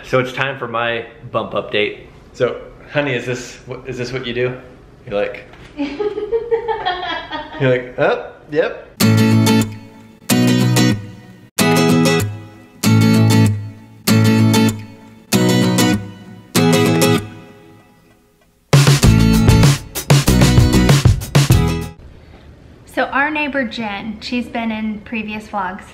So it's time for my bump update. So, honey, is this what you do? You're like, oh, yep. So our neighbor Jen, she's been in previous vlogs.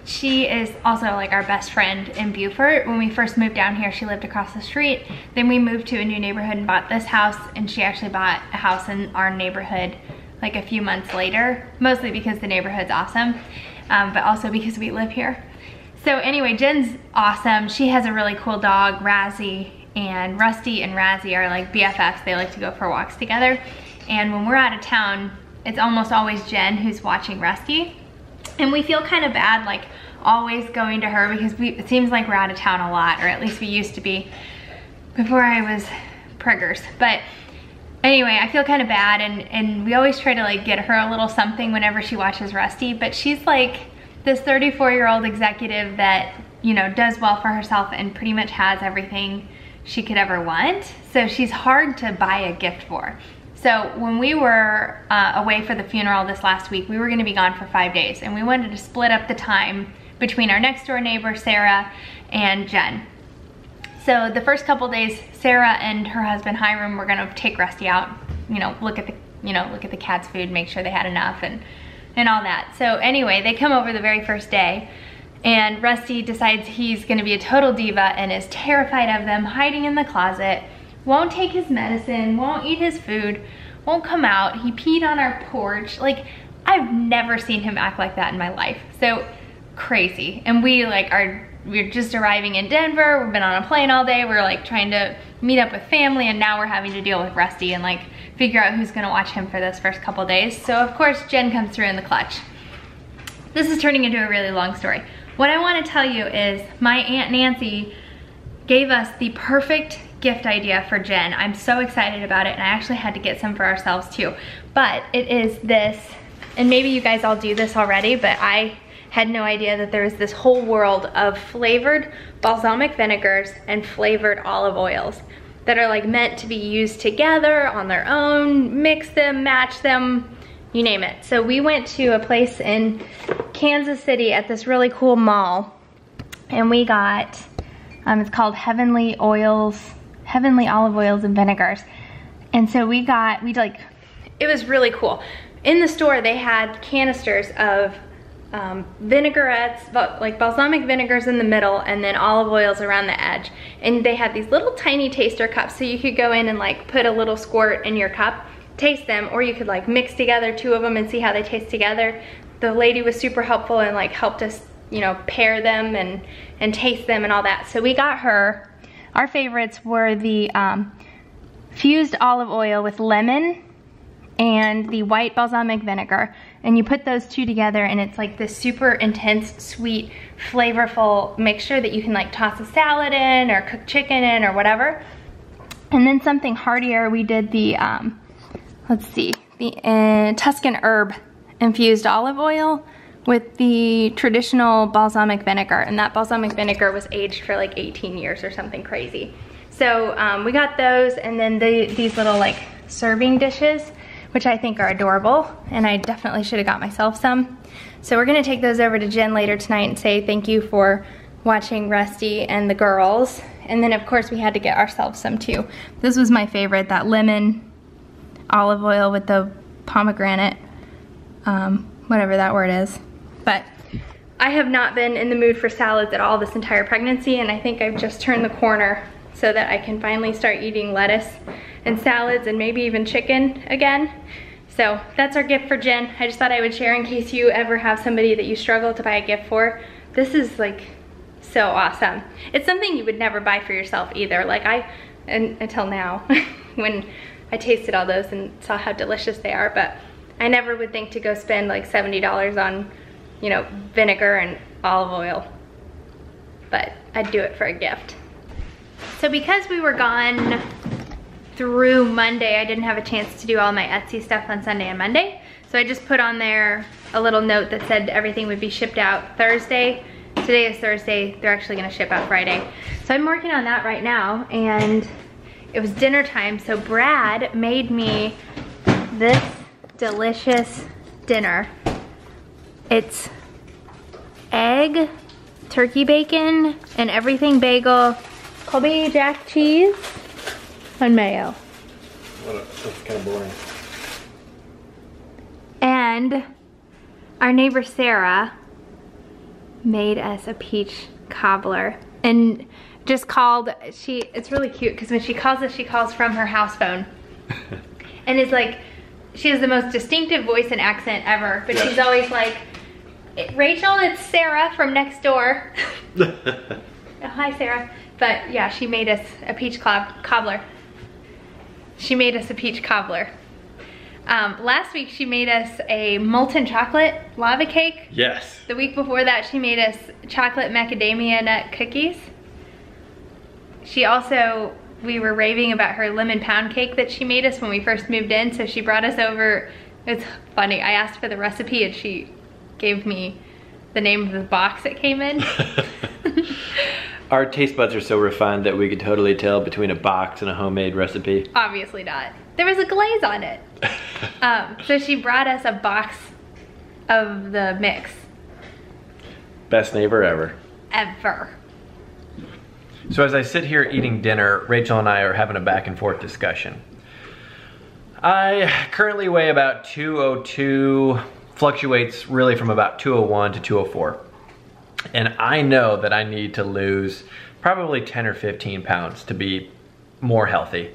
She is also like our best friend in Beaufort. When we first moved down here, she lived across the street. Then we moved to a new neighborhood and bought this house, and she actually bought a house in our neighborhood like a few months later, mostly because the neighborhood's awesome, but also because we live here. So anyway, Jen's awesome. She has a really cool dog, Razzie, and Rusty and Razzie are like BFFs. They like to go for walks together. And when we're out of town, it's almost always Jen who's watching Rusty. And we feel kind of bad, like always going to her, because it seems like we're out of town a lot, or at least we used to be before I was preggers. But anyway, I feel kind of bad, and we always try to like get her a little something whenever she watches Rusty. But she's like this 34-year-old executive that, you know, does well for herself and pretty much has everything she could ever want. So she's hard to buy a gift for. So when we were away for the funeral this last week, we were gonna be gone for 5 days, and we wanted to split up the time between our next door neighbor, Sarah, and Jen. So the first couple days, Sarah and her husband, Hiram, were gonna take Rusty out, you know, look at the cat's food, make sure they had enough and all that. So anyway, they come over the very first day, and Rusty decides he's gonna be a total diva and is terrified of them, hiding in the closet. Won't take his medicine, won't eat his food, won't come out. He peed on our porch. Like, I've never seen him act like that in my life. So crazy. And we're just arriving in Denver. We've been on a plane all day. We're like trying to meet up with family, and now we're having to deal with Rusty and like figure out who's gonna watch him for those first couple days. So of course Jen comes through in the clutch. This is turning into a really long story. What I wanna tell you is my Aunt Nancy gave us the perfect gift idea for Jen. I'm so excited about it, and I actually had to get some for ourselves too. But it is this, and maybe you guys all do this already, but I had no idea that there was this whole world of flavored balsamic vinegars and flavored olive oils that are like meant to be used together on their own, mix them, match them, you name it. So we went to a place in Kansas City at this really cool mall, and we got, it's called Heavenly Olive Oils and Vinegars. And so it was really cool. In the store, they had canisters of vinaigrettes, like balsamic vinegars in the middle, and then olive oils around the edge. And they had these little tiny taster cups, so you could go in and like put a little squirt in your cup, taste them, or you could like mix together 2 of them and see how they taste together. The lady was super helpful and like helped us, you know, pair them and taste them and all that. So we got her, our favorites were the fused olive oil with lemon and the white balsamic vinegar. And you put those 2 together, and it's like this super intense, sweet, flavorful mixture that you can like toss a salad in or cook chicken in or whatever. And then something heartier, we did the, the Tuscan herb infused olive oil with the traditional balsamic vinegar, and that balsamic vinegar was aged for like 18 years or something crazy. So we got those, and then these little like serving dishes, which I think are adorable, and I definitely should have got myself some. So we're gonna take those over to Jen later tonight and say thank you for watching Rusty and the girls. And then of course we had to get ourselves some too. This was my favorite, that lemon olive oil with the pomegranate, whatever that word is. But I have not been in the mood for salads at all this entire pregnancy, and I think I've just turned the corner so that I can finally start eating lettuce and salads and maybe even chicken again. So that's our gift for Jen. I just thought I would share in case you ever have somebody that you struggle to buy a gift for. This is like so awesome. It's something you would never buy for yourself either. Like until now, when I tasted all those and saw how delicious they are, but I never would think to go spend like $70 on, you know, vinegar and olive oil, but I'd do it for a gift. So because we were gone through Monday, I didn't have a chance to do all my Etsy stuff on Sunday and Monday. So I just put on there a little note that said everything would be shipped out Thursday Today is Thursday. They're actually gonna ship out Friday. So I'm working on that right now, and it was dinner time, so Brad made me this delicious dinner. It's egg, turkey bacon, and everything bagel, Colby Jack cheese, and mayo. That's kind of boring. And our neighbor Sarah made us a peach cobbler, and just called, it's really cute because when she calls us, she calls from her house phone. And it's like, she has the most distinctive voice and accent ever, but she's always like, Rachel, it's Sarah from next door. Oh, hi, Sarah. But yeah, she made us a peach cobbler. She made us a peach cobbler. Last week she made us a molten chocolate lava cake. Yes. The week before that she made us chocolate macadamia nut cookies. She also, we were raving about her lemon pound cake that she made us when we first moved in, so she brought us over. It's funny, I asked for the recipe and she gave me the name of the box it came in. Our taste buds are so refined that we could totally tell between a box and a homemade recipe. Obviously not. There was a glaze on it. So she brought us a box of the mix. Best neighbor ever. Ever. So as I sit here eating dinner, Rachel and I are having a back and forth discussion. I currently weigh about 202, fluctuates really from about 201 to 204. And I know that I need to lose probably 10 or 15 pounds to be more healthy.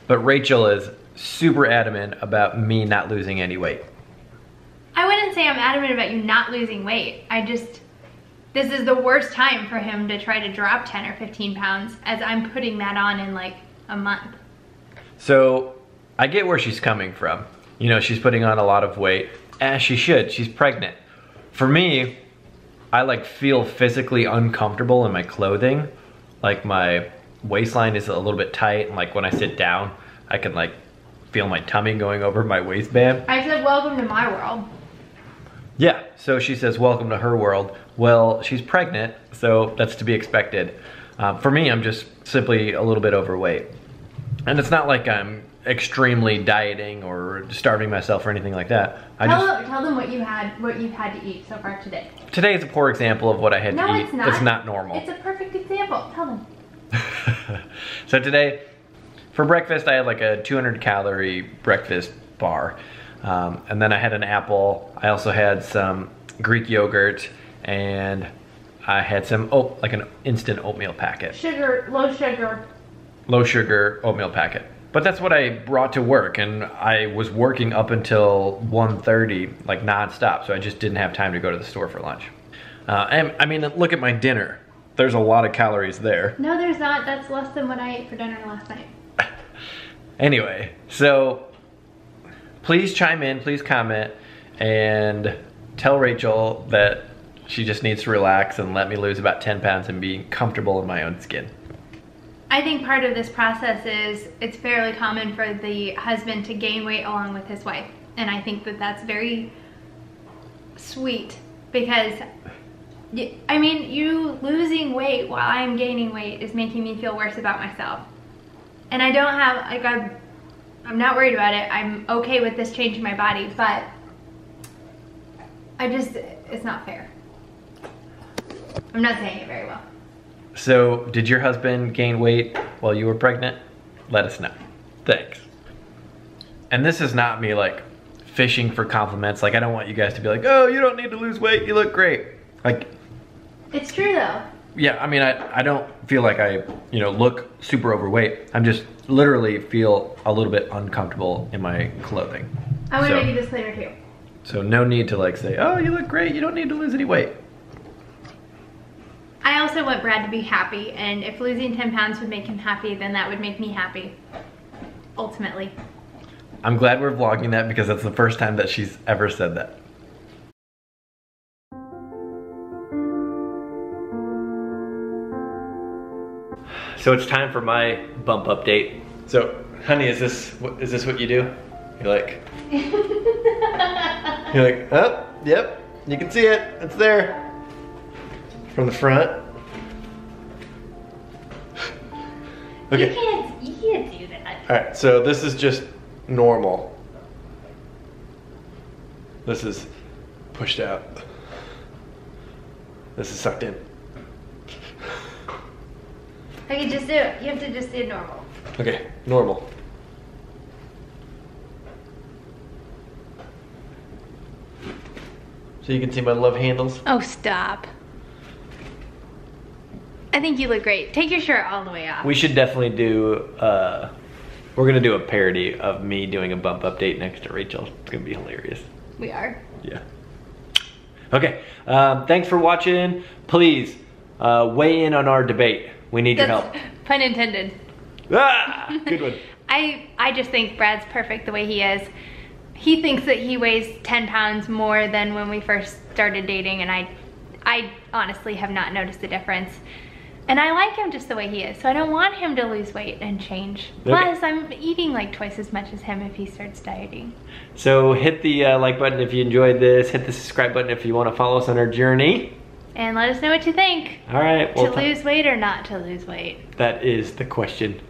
But Rachel is super adamant about me not losing any weight. I wouldn't say I'm adamant about you not losing weight. This is the worst time for him to try to drop 10 or 15 pounds, as I'm putting that on in like a month. So I get where she's coming from. You know, she's putting on a lot of weight, as she should. She's pregnant. For me, I like feel physically uncomfortable in my clothing. Like my waistline is a little bit tight, and like when I sit down, I can like feel my tummy going over my waistband. I said, welcome to my world. Yeah, so she says, welcome to her world. Well, she's pregnant, so that's to be expected. For me, I'm just simply a little bit overweight. And it's not like I'm extremely dieting or starving myself or anything like that. Tell them what you've had to eat so far today. Today is a poor example of what I had to eat. No, it's not. It's not normal. It's a perfect example. Tell them. So today, for breakfast, I had like a 200 calorie breakfast bar. And then I had an apple. I also had some Greek yogurt, and I had some, like an instant oatmeal packet. Low sugar. Low sugar oatmeal packet. But that's what I brought to work, and I was working up until 1:30, like nonstop, so I just didn't have time to go to the store for lunch. And I mean, look at my dinner. There's a lot of calories there. No, there's not. That's less than what I ate for dinner last night. Anyway, so please chime in, please comment, and tell Rachel that she just needs to relax and let me lose about 10 pounds and be comfortable in my own skin. I think part of this process is it's fairly common for the husband to gain weight along with his wife. And I think that that's very sweet because, I mean, you losing weight while I'm gaining weight is making me feel worse about myself. And I don't have, like, I'm not worried about it. I'm okay with this change in my body, but it's not fair. I'm not saying it very well. So, did your husband gain weight while you were pregnant? Let us know. Thanks. And this is not me like fishing for compliments. Like, I don't want you guys to be like, oh, you don't need to lose weight, you look great. Like, it's true though. Yeah, I mean, I don't feel like I, look super overweight. I'm just literally feel a little bit uncomfortable in my clothing. I want to make a disclaimer too. So no need to like say, oh, you look great, you don't need to lose any weight. I also want Brad to be happy, and if losing 10 pounds would make him happy, then that would make me happy, ultimately. I'm glad we're vlogging that because that's the first time that she's ever said that. So it's time for my bump update. So, honey, is this what you do? You're like, oh, yep, you can see it, it's there. from the front. Okay. You can't do that. All right, so this is just normal. This is pushed out. This is sucked in. Okay, just do it. You have to just do normal. Okay, normal. So you can see my love handles. Oh, stop. I think you look great. Take your shirt all the way off. We should definitely do, we're gonna do a parody of me doing a bump update next to Rachel. It's gonna be hilarious. We are. Yeah. Okay, thanks for watching. Please, weigh in on our debate. We need your help. Pun intended. Ah, good one. I just think Brad's perfect the way he is. He thinks that he weighs 10 pounds more than when we first started dating, and I honestly have not noticed the difference. And I like him just the way he is, so I don't want him to lose weight and change. Okay. Plus, I'm eating like twice as much as him if he starts dieting. So hit the like button if you enjoyed this. Hit the subscribe button if you want to follow us on our journey. And let us know what you think. All right. To lose weight or not to lose weight? That is the question.